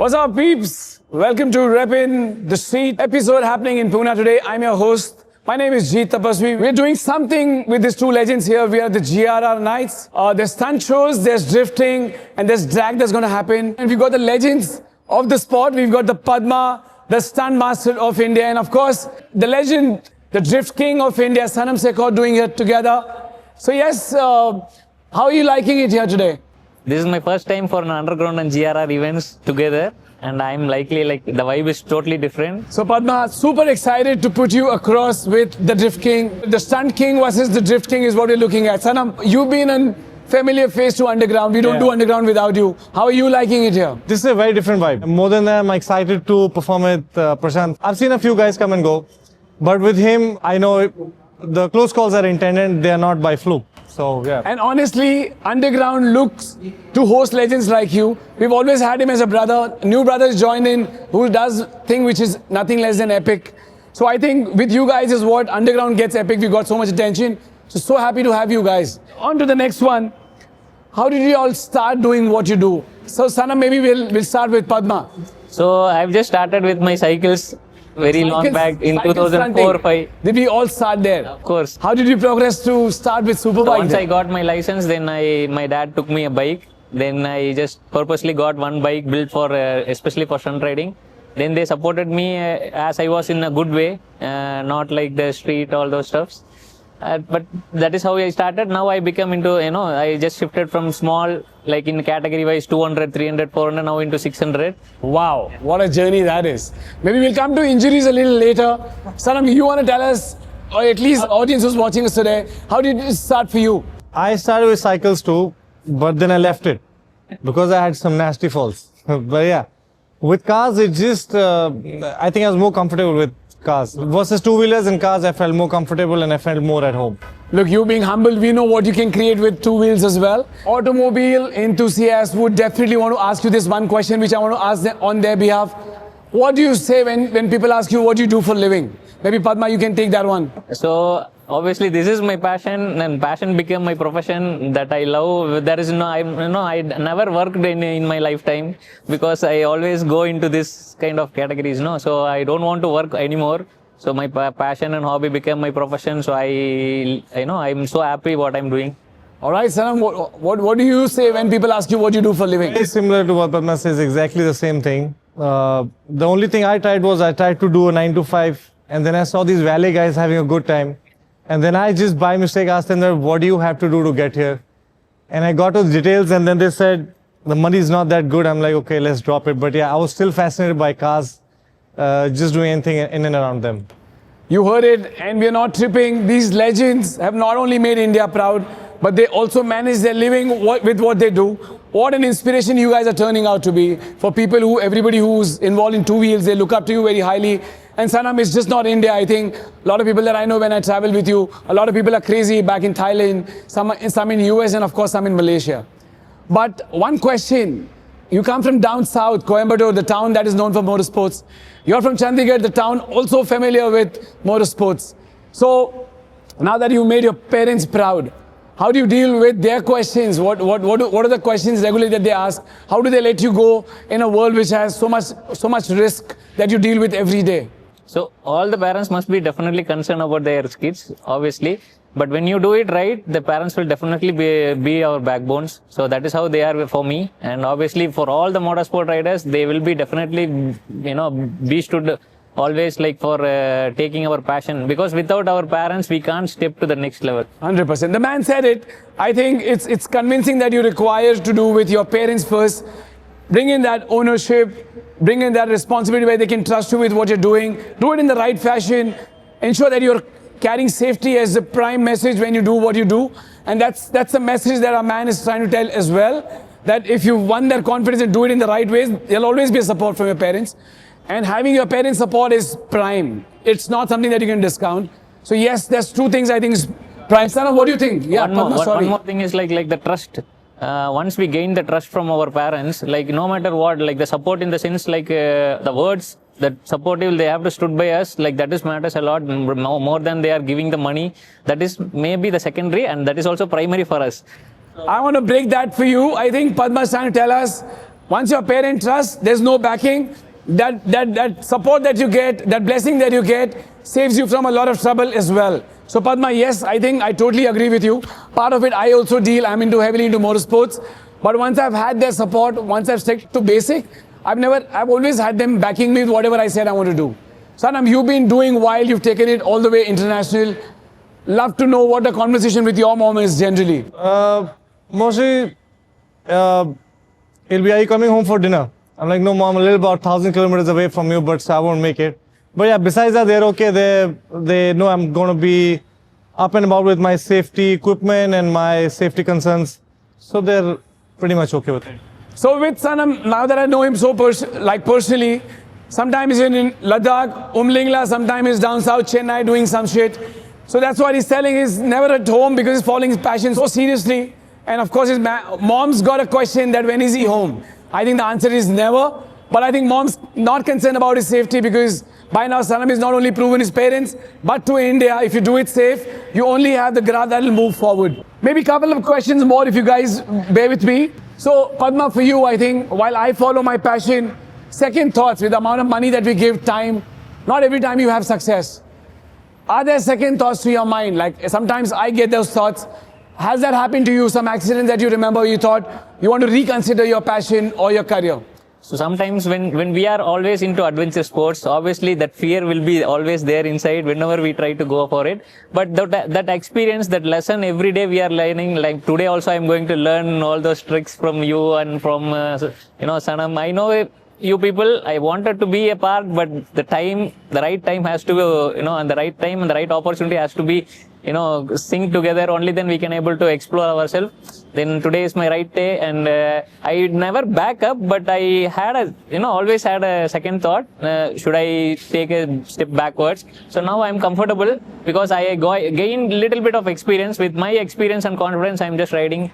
What's up, peeps? Welcome to REPPIN the Streets episode happening in Pune today. I'm your host. My name is Jeet Tapasvi. We're doing something with these two legends here. We are the GRRR nights. There's stunt shows, there's drifting, and there's drag that's going to happen. And we've got the legends of the sport. We've got the Padma, the stunt master of India, and of course, the legend, the drift king of India, Sanam Sekhon, doing it together. So yes, how are you liking it here today? This is my first time for an underground and GRR events together, and I'm likely the vibe is totally different. So Padma, super excited to put you across with the drift king. The stunt king versus the drift king is what we're looking at. Sanam, you've been a familiar face to underground. We don't do underground without you. How are you liking it here? This is a very different vibe. More than that, I'm excited to perform with Prasanth. I've seen a few guys come and go, but with him, I know the close calls are intended. They are not by fluke. So, yeah. And honestly, underground looks to host legends like you. We've always had him as a brother. New brothers joined in who does thing which is nothing less than epic. So I think with you guys is what underground gets epic. We got so much attention. So happy to have you guys. On to the next one. How did you all start doing what you do? So Sanam, maybe we'll start with Padma. So I've just started with my cycles very long back in 2004-5. Did we all start there? Of course. How did you progress to start with superbike? So once I got my license, then my dad took me a bike. Then I just purposely got one bike built for especially for stunt riding. Then they supported me as I was in a good way, not like the street, all those stuffs. But that is how I started. Now I become into, I just shifted from small, like in category wise 200, 300, 400, now into 600. Wow, what a journey that is. Maybe we'll come to injuries a little later. Sanam, you want to tell us, or at least audience who's watching us today, how did it start for you? I started with cycles too, but then I left it because I had some nasty falls. But yeah, with cars, it just, I think I was more comfortable with cars. Versus two-wheelers and cars, I felt more comfortable and I felt more at home. Look, you being humble, we know what you can create with two wheels as well. Automobile enthusiasts would definitely want to ask you this one question, which I want to ask them on their behalf. What do you say when people ask you what you do for a living? Maybe Padma, you can take that one. So obviously this is my passion, and passion became my profession that I love. There is I never worked in my lifetime because I always go into this kind of categories, so I don't want to work anymore. So my passion and hobby became my profession. So I'm so happy what I'm doing. All right, Sanam, what do you say when people ask you what you do for a living? It's similar to what Padma says, exactly the same thing. The only thing I tried to do a 9 to 5, and then I saw these valet guys having a good time. And then I just by mistake asked them, what do you have to do to get here? And I got those details, and then they said, the money is not that good. I'm like, okay, let's drop it. But yeah, I was still fascinated by cars, just doing anything in and around them. You heard it, and we're not tripping. These legends have not only made India proud, but they also manage their living with what they do. What an inspiration you guys are turning out to be for people everybody who's involved in two wheels. They look up to you very highly. And Sanam, it's just not India. I think a lot of people that I know when I travel with you, a lot of people are crazy back in Thailand, some in US, and of course some in Malaysia. But one question, you come from down south, Coimbatore, the town that is known for motorsports. You're from Chandigarh, the town also familiar with motorsports. So now that you made your parents proud, how do you deal with their questions? What are the questions regularly that they ask? How do they let you go in a world which has so much risk that you deal with every day? So all the parents must be definitely concerned about their kids, obviously. But when you do it right, the parents will definitely be our backbones. So that is how they are for me. And obviously for all the motorsport riders, they will be definitely, be stood always for taking our passion. Because without our parents, we can't step to the next level. 100%. The man said it. I think it's convincing that you require to do with your parents first. Bring in that ownership, bring in that responsibility where they can trust you with what you're doing. Do it in the right fashion. Ensure that you're carrying safety as the prime message when you do what you do. And that's a message that our man is trying to tell as well. That if you won their confidence and do it in the right ways, there'll always be a support from your parents. And having your parents' support is prime. It's not something that you can discount. So yes, there's two things I think is prime. Sanam, what do you think? Yeah, one more thing is like the trust. Once we gain the trust from our parents, no matter what, the support in the sense the words, that supportive, they have to stood by us, that is matters a lot more than they are giving the money. That is maybe the secondary, and that is also primary for us. I want to break that for you. I think Padma is trying to tell us Once your parent trusts, there's no backing. That support that you get, that blessing that you get, saves you from a lot of trouble as well. So Padma, yes, I think I totally agree with you. Part of it I also deal, I'm heavily into motorsports. But once I've had their support, once I've stuck to basic, I've always had them backing me with whatever I said I want to do. Sanam, you've been doing wild, you've taken it all the way international. Love to know what the conversation with your mom is generally. Mostly, it'll be, are you coming home for dinner? I'm like, no, mom, a little about 1,000 kilometers away from you, but so I won't make it. But yeah, besides that, they're okay. They know I'm going to be up and about with my safety equipment and my safety concerns. So they're pretty much okay with it. So with Sanam, now that I know him so personally, sometimes he's in Ladakh, Umlingla, sometimes he's down south Chennai doing some shit. So that's what he's telling. He's never at home because he's following his passion so seriously. And of course, his mom's got a question that when is he home? I think the answer is never. But I think mom's not concerned about his safety because by now Sanam is not only proven his parents, but to India, if you do it safe, you only have the GRRR that will move forward. Maybe a couple of questions more if you guys bear with me. So Padma, for you, I think while I follow my passion, second thoughts with the amount of money that we give, time, not every time you have success. Are there second thoughts to your mind? Like sometimes I get those thoughts. Has that happened to you? Some accident that you remember you thought you want to reconsider your passion or your career? So sometimes when we are always into adventure sports, obviously that fear will be always there inside whenever we try to go for it. But that experience, that lesson, every day we are learning. Like today also I'm going to learn all those tricks from you and from, Sanam. I know you people, I wanted to be a part, but the right time has to, and the right time and the right opportunity has to be, sync together. Only then we can able to explore ourselves. Then today is my right day, and I never back up, but I had always had a second thought. Should I take a step backwards? So now I'm comfortable because I gained little bit of experience. With my experience and confidence, I'm just riding.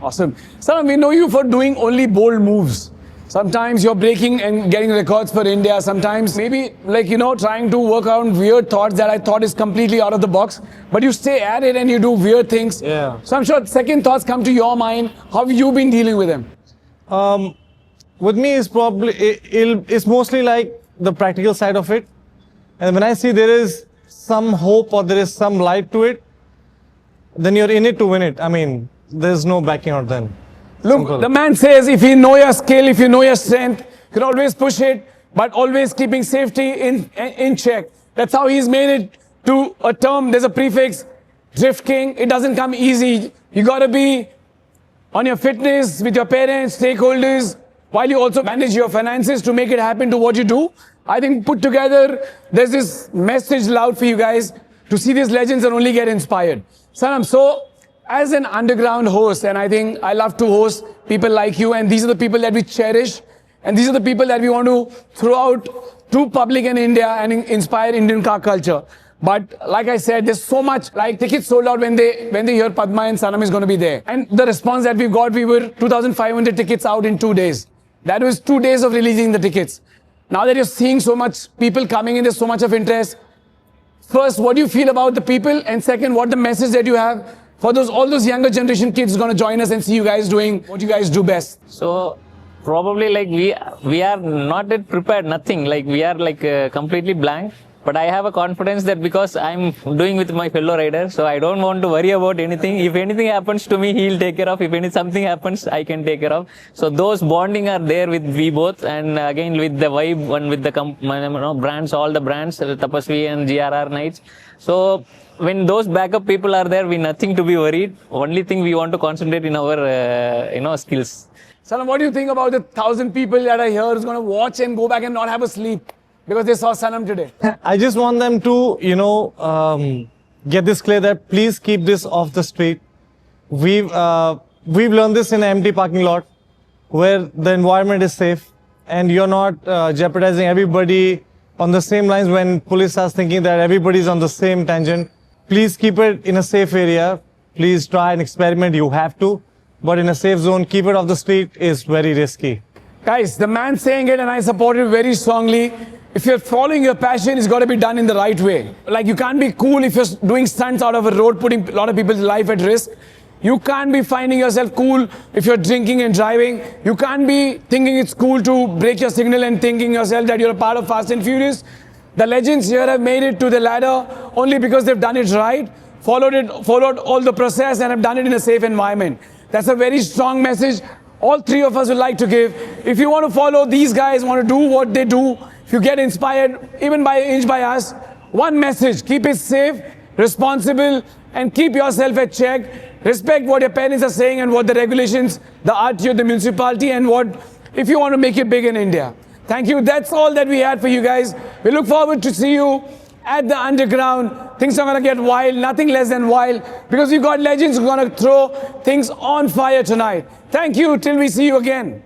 Awesome. Sanam, we know you for doing only bold moves. Sometimes you're breaking and getting records for India. Sometimes maybe trying to work on weird thoughts that I thought is completely out of the box. But you stay at it and you do weird things. Yeah. So I'm sure second thoughts come to your mind. How have you been dealing with them? With me, it's mostly like the practical side of it. And when I see there is some hope or there is some light to it, then you're in it to win it. I mean, there's no backing out then. Look, Simple. The man says if you know your skill, if you know your strength, you can always push it, but always keeping safety in check. That's how he's made it to a term. There's a prefix, Drift King. It doesn't come easy. You got to be on your fitness with your parents, stakeholders, while you also manage your finances to make it happen to what you do. I think put together, there's this message loud for you guys to see these legends and only get inspired. Sanam, so as an underground host, and I think I love to host people like you, and these are the people that we cherish, and these are the people that we want to throw out to public in India and inspire Indian car culture. But like I said, there's so much, like tickets sold out when they hear Padma and Sanam is going to be there. And the response that we've got, we were 2,500 tickets out in 2 days. That was 2 days of releasing the tickets. Now that you're seeing so much people coming in, there's so much of interest. First, what do you feel about the people? And second, what the message that you have for all those younger generation kids going to join us and see you guys doing what you guys do best? So probably like we are not yet prepared, nothing. Like we are like completely blank. But I have a confidence that because I'm doing with my fellow rider, so I don't want to worry about anything. If anything happens to me, he'll take care of. If something happens, I can take care of. So those bonding are there with we both, and again with the vibe and with the brands, all the brands, Tapasvi and GRRR Nights. So when those backup people are there, we nothing to be worried. Only thing we want to concentrate in our skills. Sanam, what do you think about the 1,000 people that are here who's going to watch and go back and not have a sleep because they saw Sanam today? I just want them to, get this clear that please keep this off the street. We've learned this in an empty parking lot where the environment is safe and you're not jeopardizing everybody on the same lines when police starts thinking that everybody's on the same tangent. Please keep it in a safe area. Please try and experiment. You have to. But in a safe zone, keep it off the street is very risky. Guys, the man saying it and I support it very strongly. If you're following your passion, it's got to be done in the right way. Like you can't be cool if you're doing stunts out of a road, putting a lot of people's life at risk. You can't be finding yourself cool if you're drinking and driving. You can't be thinking it's cool to break your signal and thinking yourself that you're a part of Fast and Furious. The legends here have made it to the ladder only because they've done it right, followed all the process and have done it in a safe environment. That's a very strong message all three of us would like to give. If you want to follow these guys, want to do what they do, if you get inspired even by inch by us, one message: keep it safe, responsible, and keep yourself at check. Respect what your parents are saying and what the regulations, the RTO, the municipality, and what if you want to make it big in India. Thank you. That's all that we had for you guys. We look forward to see you at the underground. Things are going to get wild, nothing less than wild, because we've got legends who are going to throw things on fire tonight. Thank you. Till we see you again.